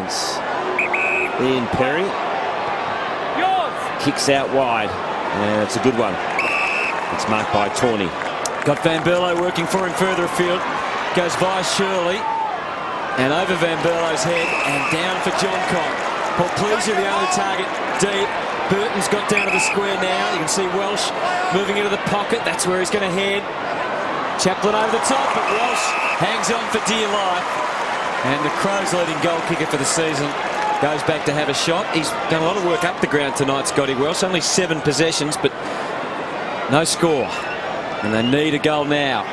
Ian Perry kicks out wide, and it's a good one. It's marked by Tawney. Got Van Berlo working for him further afield. Goes by Shirley and over Van Berlo's head and down for John Cock. Paul Pleasure the only target deep. Burton's got down to the square now. You can see Welsh moving into the pocket. That's where he's going to head. Chaplin over the top, but Welsh hangs on for dear life. And the Crows' leading goal kicker for the season goes back to have a shot. He's done a lot of work up the ground tonight, Scotty Welsh. Only 7 possessions, but no score. And they need a goal now.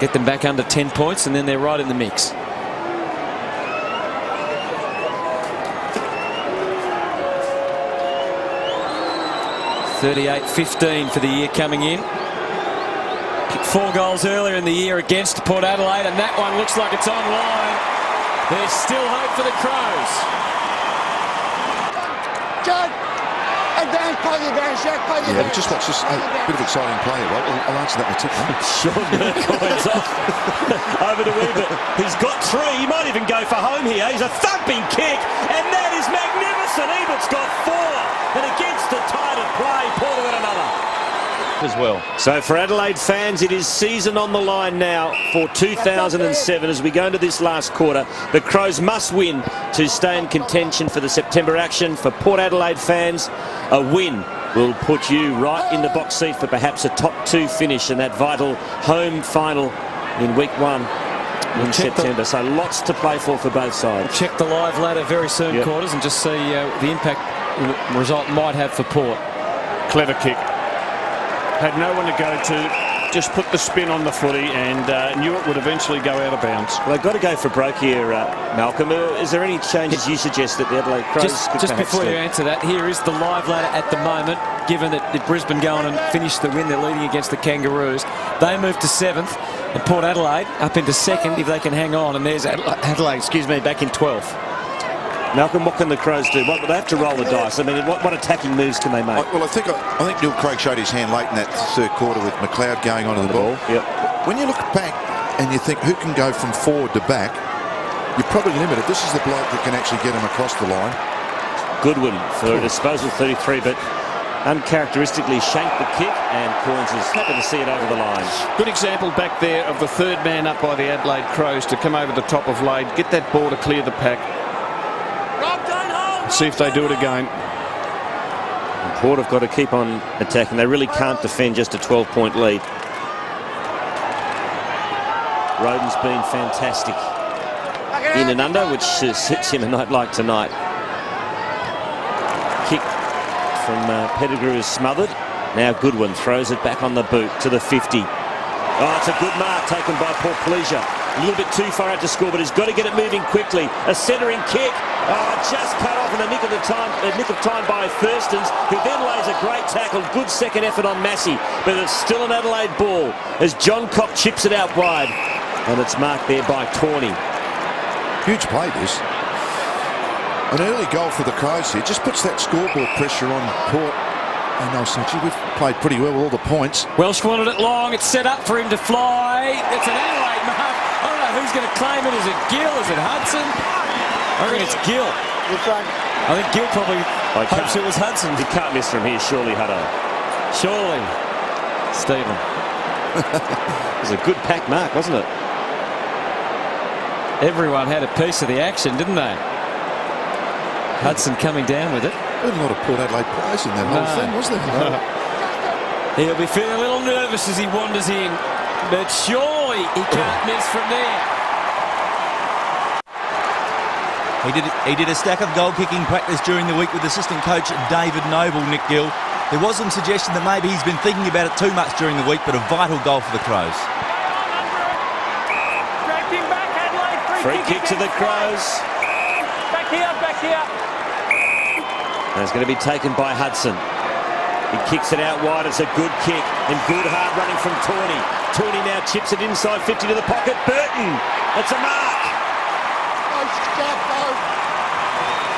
Get them back under 10 points, and then they're right in the mix. $38-15 for the year coming in. Kicked 4 goals earlier in the year against Port Adelaide, and that one looks like it's online. There's still hope for the Crows. John, advance, play the advance, Jack, play the advance. Yeah, just watch this. A bit of exciting play, right? I'll answer that in a tick. Sean Burgoyne's off over to Ebert. He's got 3. He might even go for home here. He's a thumping kick, and that is magnificent. Ebert's got 4. And against the tide of play, Port have got another as well. So for Adelaide fans, it is season on the line now for 2007 as we go into this last quarter. The Crows must win to stay in contention for the September action. For Port Adelaide fans, a win will put you right in the box seat for perhaps a top 2 finish in that vital home final in week 1 in September. So lots to play for both sides. We'll check the live ladder very soon, Quarters, and just see the impact the result might have for Port. Clever kick. Had no one to go to. Just put the spin on the footy and knew it would eventually go out of bounds. Well, they've got to go for broke here, Malcolm. Is there any changes you suggest that the Adelaide Crows could just perhaps before do? you answer that, here is the live ladder at the moment. Given that if Brisbane go on and finish the win, they're leading against the Kangaroos. They move to 7th, and Port Adelaide up into 2nd if they can hang on. And there's Adelaide, back in 12th. Malcolm, what can the Crows do? They have to roll the dice. I mean, what attacking moves can they make? Well, I think Neil Craig showed his hand late in that third quarter with McLeod going onto the ball. Yep. When you look back and you think who can go from forward to back, you're probably limited. This is the bloke that can actually get him across the line. Goodwin for a disposal 33, but uncharacteristically shanked the kick, and Corns is happy to see it over the line. Good example back there of the third man up by the Adelaide Crows to come over the top of Lade, get that ball to clear the pack. See if they do it again. And Port have got to keep on attacking. They really can't defend just a 12-point lead. Roden's been fantastic in and under, which suits him a night like tonight. Kick from Pettigrew is smothered. Now Goodwin throws it back on the boot to the 50. Oh, it's a good mark taken by Paul Pleasure. A little bit too far out to score, but he's got to get it moving quickly. A centering kick. Oh, just cut off in the nick of time by Thurstons, who then lays a great tackle. Good second effort on Massey, but it's still an Adelaide ball as John Cock chips it out wide, and it's marked there by Tawney. Huge play, this. An early goal for the Crows here just puts that scoreboard pressure on Port. And they'll say, gee, we've played pretty well with all the points. Welsh wanted it long. It's set up for him to fly. It's an Adelaide mark. I don't know who's going to claim it. Is it Gill? Is it Hudson? I think it's Gill. I think Gill probably hopes it was Hudson. He can't miss from here, surely, Hutto. Surely, Stephen. It was a good pack mark, wasn't it? Everyone had a piece of the action, didn't they? Hudson coming down with it. There wasn't a lot of Port Adelaide players in that whole thing, was there? No. He'll be feeling a little nervous as he wanders in, but surely he can't miss from there. He did a stack of goal-kicking practice during the week with assistant coach David Noble, Nick Gill. There was some suggestion that maybe he's been thinking about it too much during the week, but a vital goal for the Crows. Free kick to the Crows. Back here, back here. And it's going to be taken by Hudson. He kicks it out wide. It's a good kick. And good hard running from Tawney. Tawney now chips it inside 50 to the pocket. Burton. It's a mark.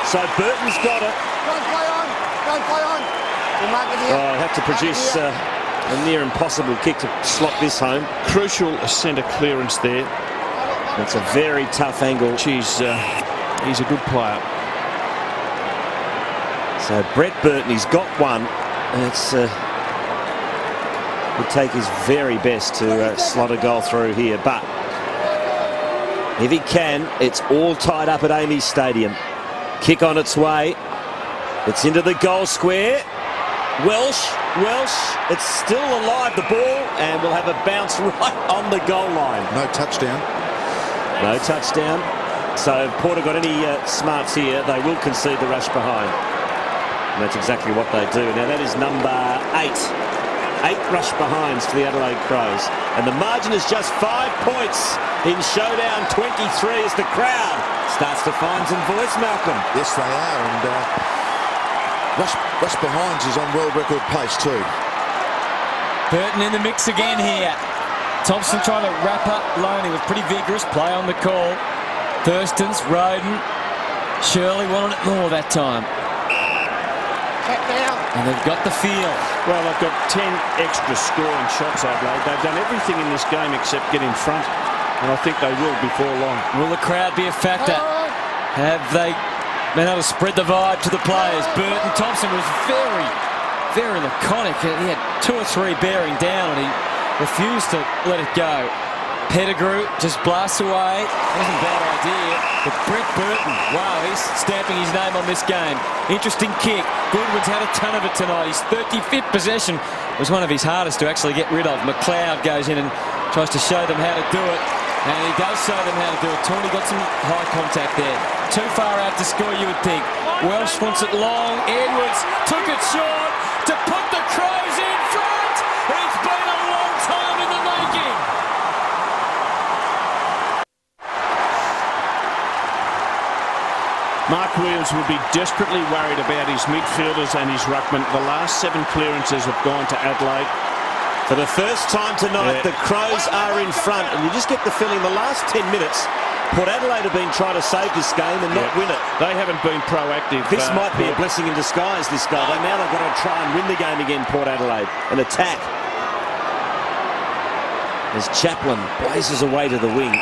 So Burton's got it. Don't play on. Don't play on. We'll mark it here. Oh, I have to produce a near impossible kick to slot this home. Crucial centre clearance there. It's a very tough angle. He's a good player. So Brett Burton, he's got one. And it's would take his very best to slot a goal through here. But if he can, it's all tied up at Amy's Stadium. Kick on its way. It's into the goal square. Welsh, it's still alive, the ball, and we'll have a bounce right on the goal line. No touchdown. No touchdown. So if Port have got any smarts here, they will concede the rush behind. And that's exactly what they do. Now that is number 8. 8 rush behinds for the Adelaide Crows. And the margin is just 5 points in showdown 23 as the crowd starts to find some voice, Malcolm. Yes, they are. And rush behinds is on world record pace too. Burton in the mix again here. Thompson trying to wrap up Loney with pretty vigorous play on the call. Thurstons, Roden, Shirley wanted it more that time. And they've got the feel. Well, they've got 10 extra scoring shots, Adelaide. They've done everything in this game except get in front, and I think they will before long. Will the crowd be a factor? Have they been able to spread the vibe to the players? Burton Thompson was very, very laconic. He had 2 or 3 bearing down, and he refused to let it go. Pettigrew just blasts away. Wasn't a bad idea. But Brett Burton, wow, he's stamping his name on this game. Interesting kick. Goodwin's had a ton of it tonight. His 35th possession was one of his hardest to actually get rid of. McLeod goes in and tries to show them how to do it. And he does show them how to do it. Tawny got some high contact there. Too far out to score, you would think. Welsh wants it long. Edwards took it short to put the Crows in front. It's been a long time in the making. Mark Williams will be desperately worried about his midfielders and his ruckman. The last 7 clearances have gone to Adelaide. For the first time tonight, the Crows are in front, and you just get the feeling the last 10 minutes, Port Adelaide have been trying to save this game and not win it. They haven't been proactive. This might be a blessing in disguise, this goal. Now they've got to try and win the game again, Port Adelaide. An attack. As Chaplin blazes away to the wing.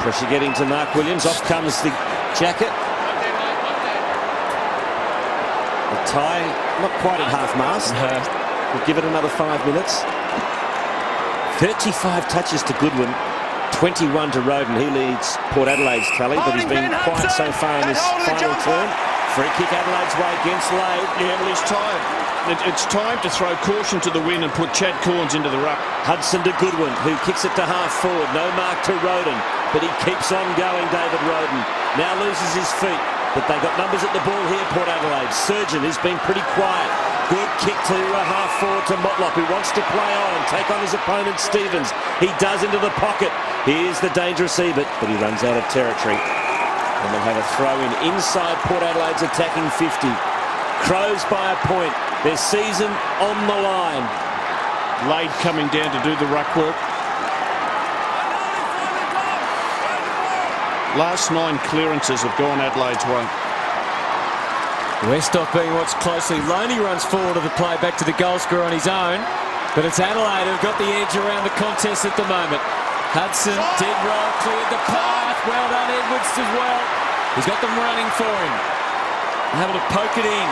Pressure getting to Mark Williams. Off comes the jacket. The tie, not quite at half-mast. We'll give it another 5 minutes. 35 touches to Goodwin. 21 to Roden. He leads Port Adelaide's tally, but he's been quiet so far in this final turn. Free kick Adelaide's way against Lade. Yeah, well, he's tired. It's time to throw caution to the wind and put Chad Corns into the ruck. Hudson to Goodwin, who kicks it to half forward. No mark to Roden, but he keeps on going, David Roden. Now loses his feet, but they've got numbers at the ball here, Port Adelaide. Surgeon has been pretty quiet. Good kick to half forward to Motlop, who wants to play on and take on his opponent, Stevens. He does into the pocket. Here's the dangerous Ebert, but he runs out of territory. And they'll have a throw in inside Port Adelaide's attacking 50. Crows by a point. Their season on the line. Lade coming down to do the ruck work. Last 9 clearances have gone Adelaide's way. Westhoff being watched closely. Loney runs forward of the play back to the goal scorer on his own. But it's Adelaide who've got the edge around the contest at the moment. Hudson did roll, cleared the path. Well done, Edwards as well. He's got them running for him. Able to poke it in.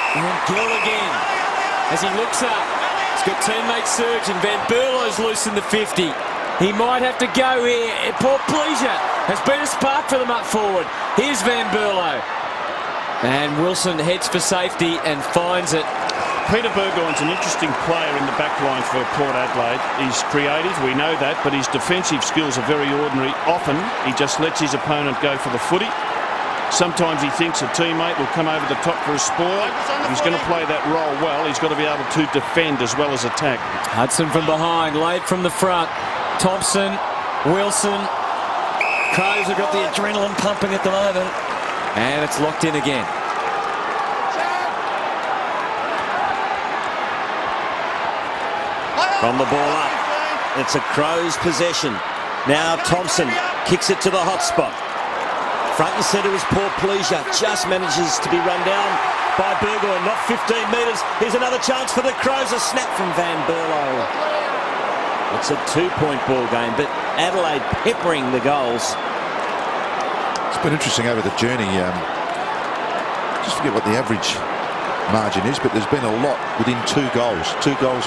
And then Gill again. As he looks up, he's got teammate Surgeon. Van Berlo's loose in the 50. He might have to go here. Paul Pleasure has been a spark for them up forward. Here's Van Berlo. And Wilson heads for safety and finds it. Peter Burgoyne's an interesting player in the back line for Port Adelaide. He's creative, we know that, but his defensive skills are very ordinary. Often, he just lets his opponent go for the footy. Sometimes he thinks a teammate will come over the top for a spoil. If he's going to play that role well, he's got to be able to defend as well as attack. Hudson from behind, Lade from the front. Thompson, Wilson. Crows have got the adrenaline pumping at the moment. And it's locked in again. From the ball up. It's a Crows possession. Now Thompson kicks it to the hot spot. Front and centre is Paul Pleasure. Just manages to be run down by Burgoyne, not 15 metres. Here's another chance for the Crows. A snap from Van Berlo. It's a 2-point ball game, but Adelaide peppering the goals. It's been interesting over the journey. Just forget what the average margin is, but there's been a lot within 2 goals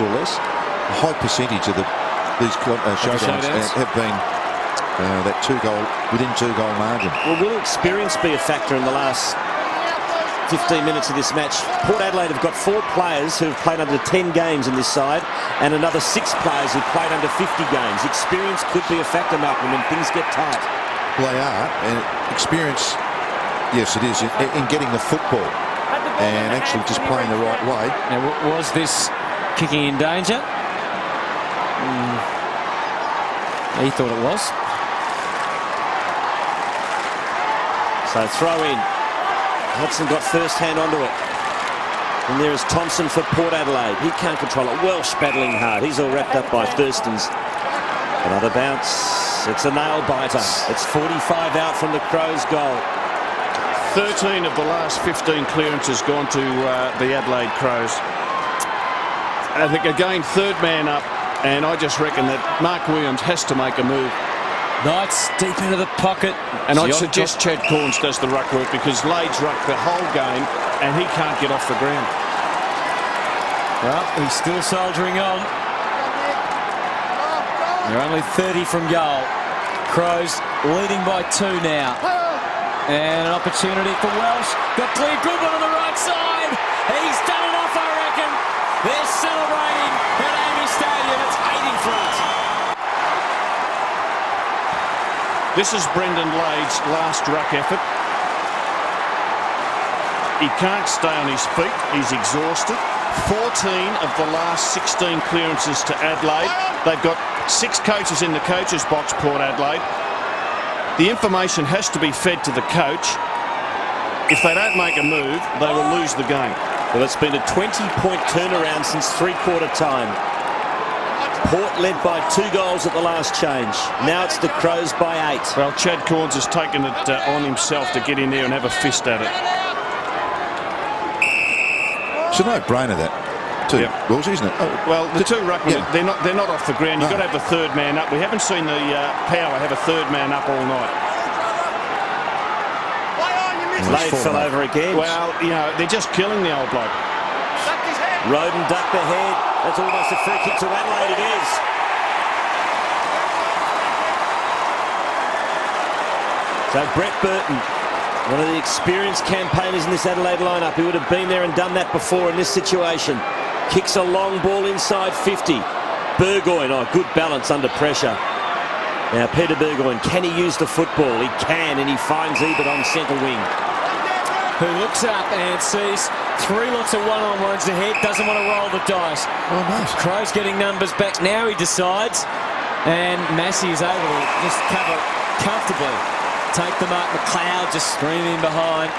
or less. A high percentage of these showdowns have been that 2-goal within 2-goal margin. Well, will experience be a factor in the last 15 minutes of this match? Port Adelaide have got 4 players who have played under 10 games in this side, and another 6 players who've played under 50 games. Experience could be a factor, Malcolm, when things get tight. Well, they are, and experience, yes, it is, in getting the football and actually just playing the right way. Now, was this kicking in danger? He thought it was. So throw in. Hudson got first hand onto it. And there is Thompson for Port Adelaide. He can't control it. Welsh battling hard. He's all wrapped up by Thurstons. Another bounce. It's a nail biter. It's 45 out from the Crows' goal. 13 of the last 15 clearances gone to the Adelaide Crows. I think again, 3rd man up, and I just reckon that Mark Williams has to make a move. Knights deep into the pocket. And I'd suggest Chad Corns does the ruck work, because Lade's rucked the whole game and he can't get off the ground. Well, he's still soldiering on. They're only 30 from goal. Crows leading by 2 now. And an opportunity for Welsh. Got clear, good one on the right side. He's done enough, I reckon. They're celebrating at Amy Stadium. It's 8 in front. This is Brendan Lade's last ruck effort. He can't stay on his feet. He's exhausted. 14 of the last 16 clearances to Adelaide. They've got 6 coaches in the coach's box, Port Adelaide. The information has to be fed to the coach. If they don't make a move, they will lose the game. Well, it's been a 20-point turnaround since 3/4 time. Port led by 2 goals at the last change. Now it's the Crows by 8. Well, Chad Corns has taken it on himself to get in there and have a fist at it. It's a no-brainer, that. 2 balls, isn't it? Oh, well, the 2 ruckmen, yeah. they're not off the ground. You've got to have the 3rd man up. We haven't seen the Power have a 3rd man up all night. Lade fell over again. Well, you know, they're just killing the old bloke. Roden ducked the head. That's almost a free kick to Adelaide. It is. So Brett Burton, one of the experienced campaigners in this Adelaide lineup, who would have been there and done that before in this situation, kicks a long ball inside 50. Burgoyne, good balance under pressure. Now Peter Burgoyne, can he use the football? He can, and he finds Ebert on centre wing. Who looks up and sees 3 lots of one-on-ones ahead, doesn't want to roll the dice. Oh, nice. Crows getting numbers back. Now he decides, and Massey is able to just cover comfortably. Take the mark. McLeod just streaming behind.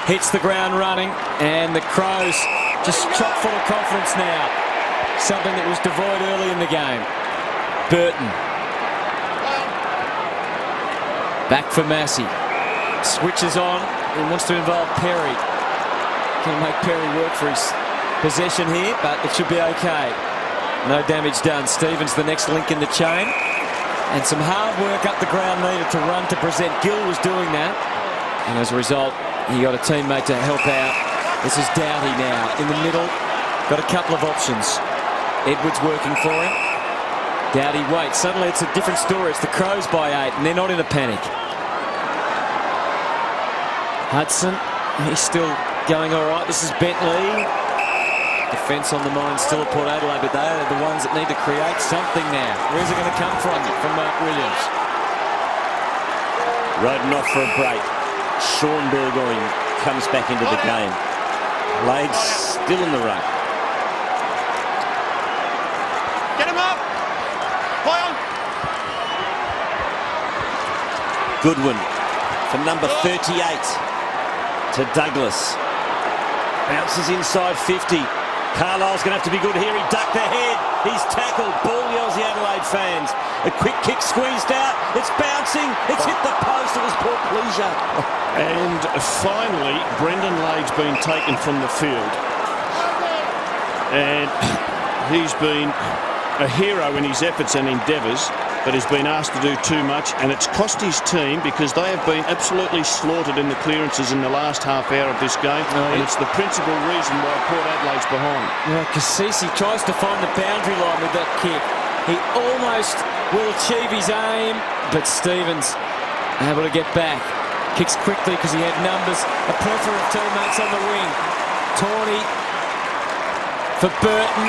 Hits the ground running, and the Crows just chock full of confidence now. Something that was devoid early in the game. Burton. Back for Massey. Switches on and wants to involve Perry. Can make Perry work for his possession here, but it should be okay. No damage done. Stevens the next link in the chain. And some hard work up the ground needed to run to present. Gill was doing that. And as a result, he got a teammate to help out. This is Doughty now in the middle. Got a couple of options. Edwards working for him. Doughty waits. Suddenly it's a different story. It's the Crows by 8, and they're not in a panic. Hudson, he's still going all right. This is Bentley. Defence on the mind still at Port Adelaide, but they are the ones that need to create something now. Where's it going to come from Mark Williams? Roden off for a break. Sean Burgoyne comes back into the game. Lade's still in the ruck. Get him up! Play on! Goodwin for number 38 to Douglas. Bounces inside 50. Carlisle's going to have to be good here. He ducked ahead. He's tackled. Ball yells the Adelaide fans. A quick kick squeezed out. It's bouncing. It's hit the post. It was poor pleasure. And finally, Brendan Lade's been taken from the field. And he's been a hero in his efforts and endeavours, but has been asked to do too much, and it's cost his team because they have been absolutely slaughtered in the clearances in the last half hour of this game, and it's the principal reason why Port Adelaide's behind. Well, Cassisi tries to find the boundary line with that kick. He almost will achieve his aim, but Stevens able to get back. Kicks quickly because he had numbers. A plethora of teammates on the wing. Tawney for Burton.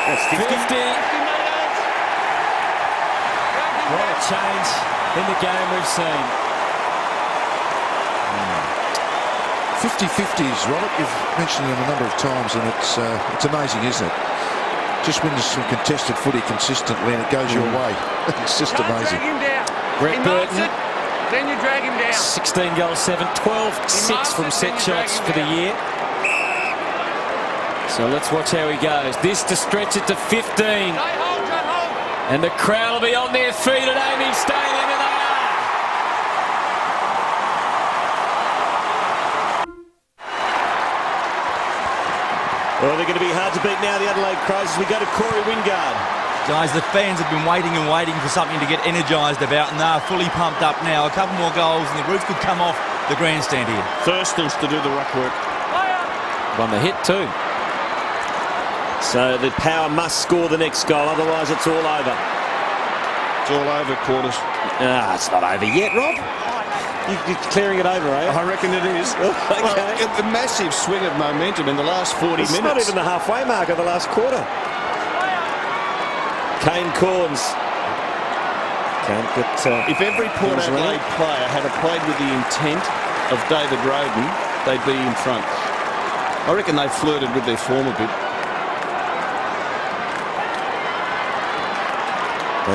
That's 50. What a change in the game we've seen. 50-50s, Robert. You've mentioned them a number of times, and it's amazing, isn't it? Just wins some contested footy consistently, and it goes your way. It's just amazing. Brett Burton. Then you drag him down. 16 goals, 7, 12-6 from set shots for the year. So let's watch how he goes. This to stretch it to 15. And the crowd will be on their feet at AAMI Stadium, and they are. Well, they're going to be hard to beat now, the Adelaide Crows, as we go to Corey Wingard. Guys, the fans have been waiting and waiting for something to get energised about, and they're fully pumped up now. A couple more goals and the roof could come off the grandstand here. Thurstons to do the ruck work. Won the hit too. So the Power must score the next goal, otherwise it's all over. It's all over, Quarters. It's not over yet, Rob. You're clearing it over, eh? I reckon it is. Okay. Well, a massive swing of momentum in the last 40 It's minutes. not even the halfway mark of the last quarter. Kane Corns. Can't get... If every Port Adelaide player had played with the intent of David Roden, they'd be in front. I reckon they flirted with their form a bit.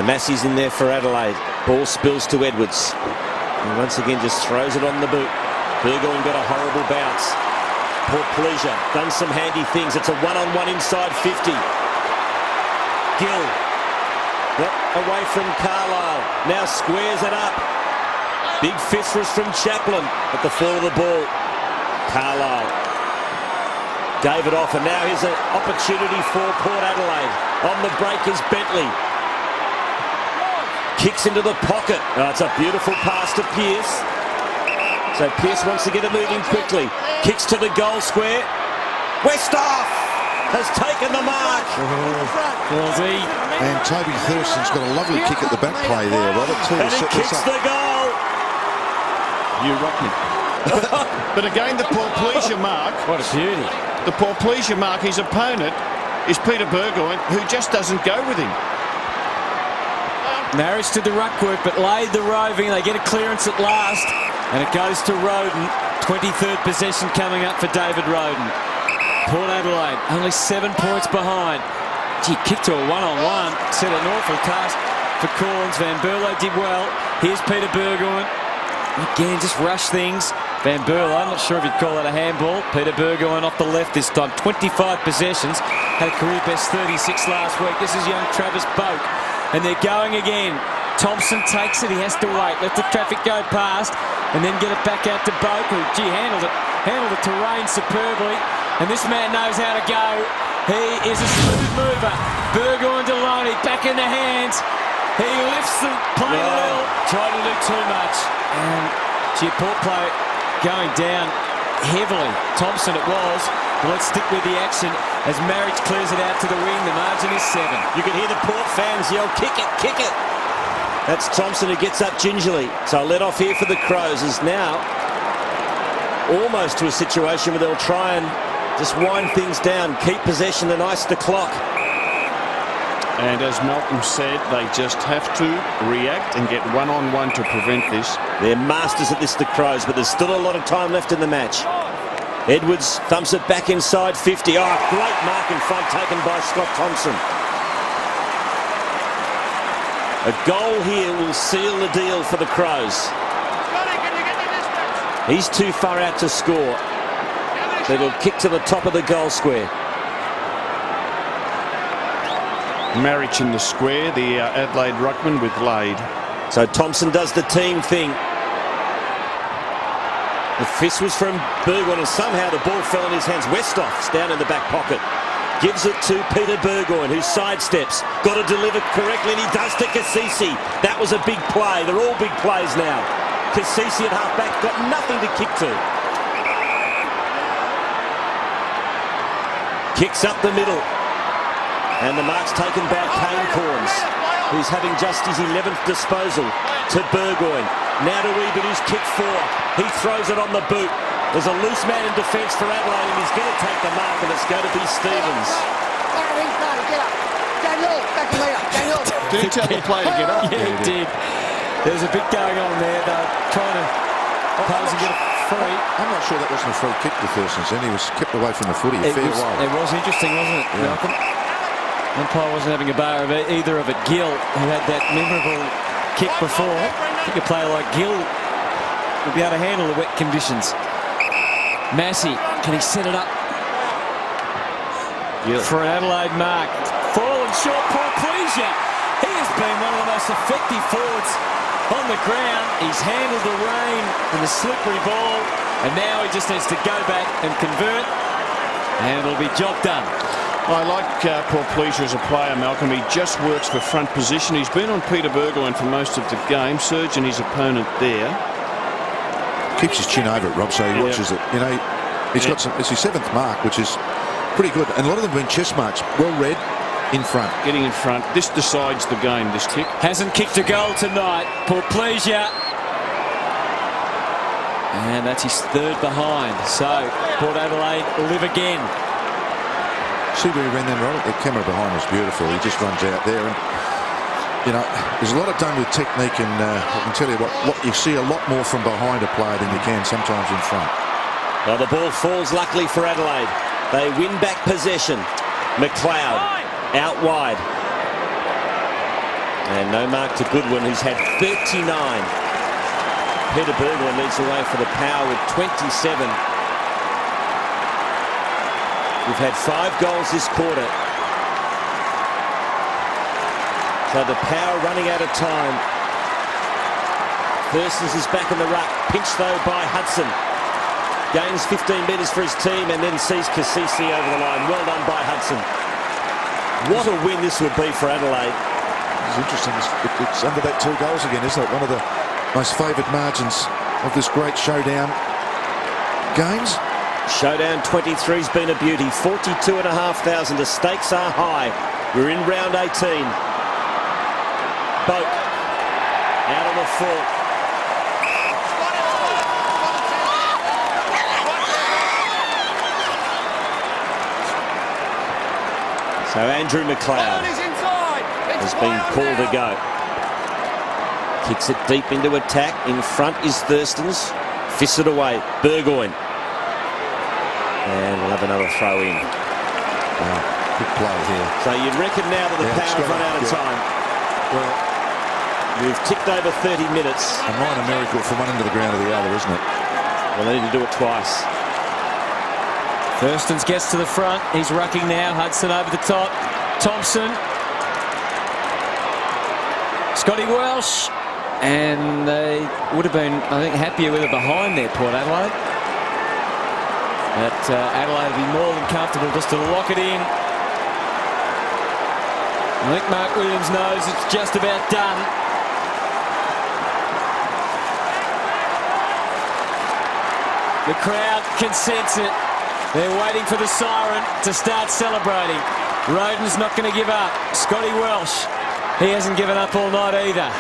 Massey's in there for Adelaide. Ball spills to Edwards. And once again just throws it on the boot. Burgoyne got a horrible bounce. Port Pleasure done some handy things. It's a one-on-one inside 50. Gill got away from Carlisle. Now squares it up. Big fist from Chaplin at the fall of the ball. Carlisle gave it off, and now here's an opportunity for Port Adelaide. On the break is Bentley. Kicks into the pocket. Oh, it's a beautiful pass to Pearce. So Pearce wants to get it moving quickly. Kicks to the goal square. Westhoff has taken the mark. And Toby Thurston's got a lovely kick at the back play there, Robert, too. And he kicks the goal. You rock me. But again, the Port Pleasure mark. What a beauty. The Port Pleasure mark, his opponent is Peter Burgoyne, who just doesn't go with him. Marriage to the ruck work, but laid the roving. They get a clearance at last, and it goes to Roden. 23rd possession coming up for David Roden. Port Adelaide only 7 points behind. Gee, kick to a one-on-one. Set an awful task for Corns. Van Berlo did well. Here's Peter Burgoyne. Again, just rush things. Van Berlo, I'm not sure if you'd call that a handball. Peter Burgoyne off the left this time. 25 possessions. Had a career best 36 last week. This is young Travis Boak. And they're going again. Thompson takes it. He has to wait. Let the traffic go past. And then get it back out to Boak, who, gee, handled the terrain superbly. And this man knows how to go. He is a smooth mover. Burgoyne Deloney back in the hands. He lifts the play a little. Tried to do too much. And, gee, Port play going down heavily. Thompson it was. But let's stick with the action as Marriage clears it out to the wing. The margin is 7. You can hear the Port fans yell, kick it, kick it. That's Thompson who gets up gingerly. So a let off here for the Crows is now almost to a situation where they'll try and just wind things down, keep possession and ice the clock. And as Malcolm said, they just have to react and get one-on-one to prevent this. They're masters at this, the Crows, but there's still a lot of time left in the match. Edwards thumps it back inside 50. Oh, great mark in front taken by Scott Thompson. A goal here will seal the deal for the Crows. He's too far out to score. Little kick to the top of the goal square. Marriage in the square, the Adelaide ruckman with Lade. So Thompson does the team thing. The fist was from Burgoyne, and somehow the ball fell in his hands. Westhoff's down in the back pocket. Gives it to Peter Burgoyne, who sidesteps. Got to deliver correctly, and he does to Cassisi. That was a big play. They're all big plays now. Cassisi at half-back, got nothing to kick to. Kicks up the middle. And the mark's taken by Kane Corns, who's having just his 11th disposal, to Burgoyne. Now to Ebert, who's kicked 4. He throws it on the boot. There's a loose man in defence for Adelaide, and he's going to take the mark, and it's going to be Stevens. Did he tell the player to get up? Yeah, he did. There's a bit going on there. They're trying to pose and get a free. I'm not sure that wasn't a free kick to Thurston's then. He was kept away from the footy a fair while. It was interesting, wasn't it, Malcolm? Umpire wasn't having a bar of either of it. Gill, who had that memorable kick before. I think a player like Gill would be able to handle the wet conditions. Massey, can he set it up? Gill. For an Adelaide mark. Fallen short, Paul Pleasure. He has been one of the most effective forwards on the ground. He's handled the rain and the slippery ball, and now he just needs to go back and convert, and it'll be job done. I like Paul Pleasure as a player, Malcolm. He just works for front position. He's been on Peter Burgoyne for most of the game, surging his opponent there. Keeps his chin over it, Rob, so he watches it. You know, he's got some. It's his 7th mark, which is pretty good. And a lot of them have been chest marks, well read, in front. Getting in front. This decides the game, this kick. Hasn't kicked a goal tonight. Paul Pleasure. And that's his 3rd behind. So Port Adelaide will live again. See where he ran then, Robert? The camera behind was beautiful. He just runs out there, and you know, there's a lot of done with technique, and I can tell you what you see a lot more from behind a player than you can sometimes in front. Well, the ball falls luckily for Adelaide. They win back possession. McLeod out wide. And no mark to Goodwin, who's had 39. Peter Burgoyne leads the way for the Power with 27. We've had 5 goals this quarter. So the Power running out of time. Thurston's is back in the ruck. Pinched though by Hudson. Gains 15 metres for his team and then sees Cassisi over the line. Well done by Hudson. What a win this would be for Adelaide. It's interesting. It's under that 2 goals again, isn't it? One of the most favoured margins of this great showdown games. Showdown 23's been a beauty. 42,500. The stakes are high. We're in round 18. Boak out on the full. So Andrew McLeod has been called to go. Kicks it deep into attack. In front is Thurston's. Fists it away. Burgoyne. And we'll have another throw in. Wow, good play here. So you'd reckon now that the Power have run out of time. Well, we've ticked over 30 minutes. A minor miracle from one end of the ground to the other, isn't it? Well, they need to do it twice. Thurston's gets to the front. He's rucking now. Hudson over the top. Thompson. Scotty Welsh. And they would have been, I think, happier with it behind there, Port Adelaide. But Adelaide will be more than comfortable just to lock it in. I think Mark Williams knows it's just about done. The crowd can sense it. They're waiting for the siren to start celebrating. Roden's not going to give up. Scotty Welsh, he hasn't given up all night either.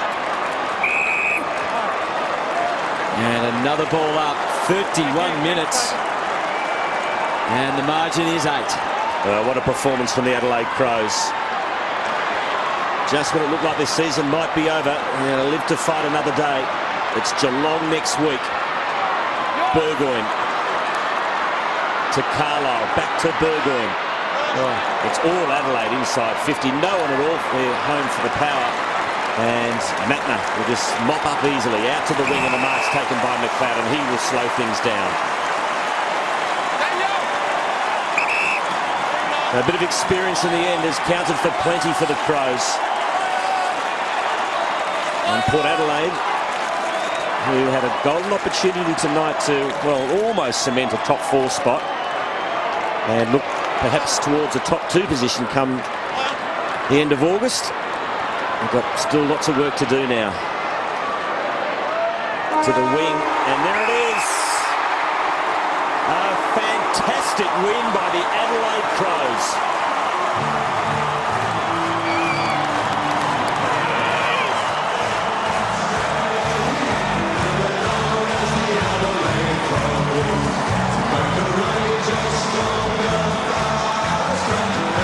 And another ball up. 31 minutes. And the margin is 8. What a performance from the Adelaide Crows. Just when it looked like this season might be over, they'll live to fight another day. It's Geelong next week. Burgoyne to Carlisle, back to Burgoyne. Oh, it's all Adelaide inside 50. No one at all. They're home for the Power. And Matner will just mop up easily. Out to the wing, and the mark's taken by McLeod, and he will slow things down. A bit of experience in the end has counted for plenty for the Crows. And Port Adelaide, who had a golden opportunity tonight to, well, almost cement a top 4 spot and look perhaps towards a top 2 position come the end of August. We've got still lots of work to do now. To the wing, and there it is. A fantastic win by the Adelaide Crows.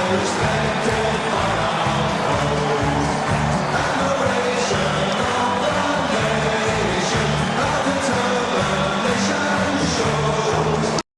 Understand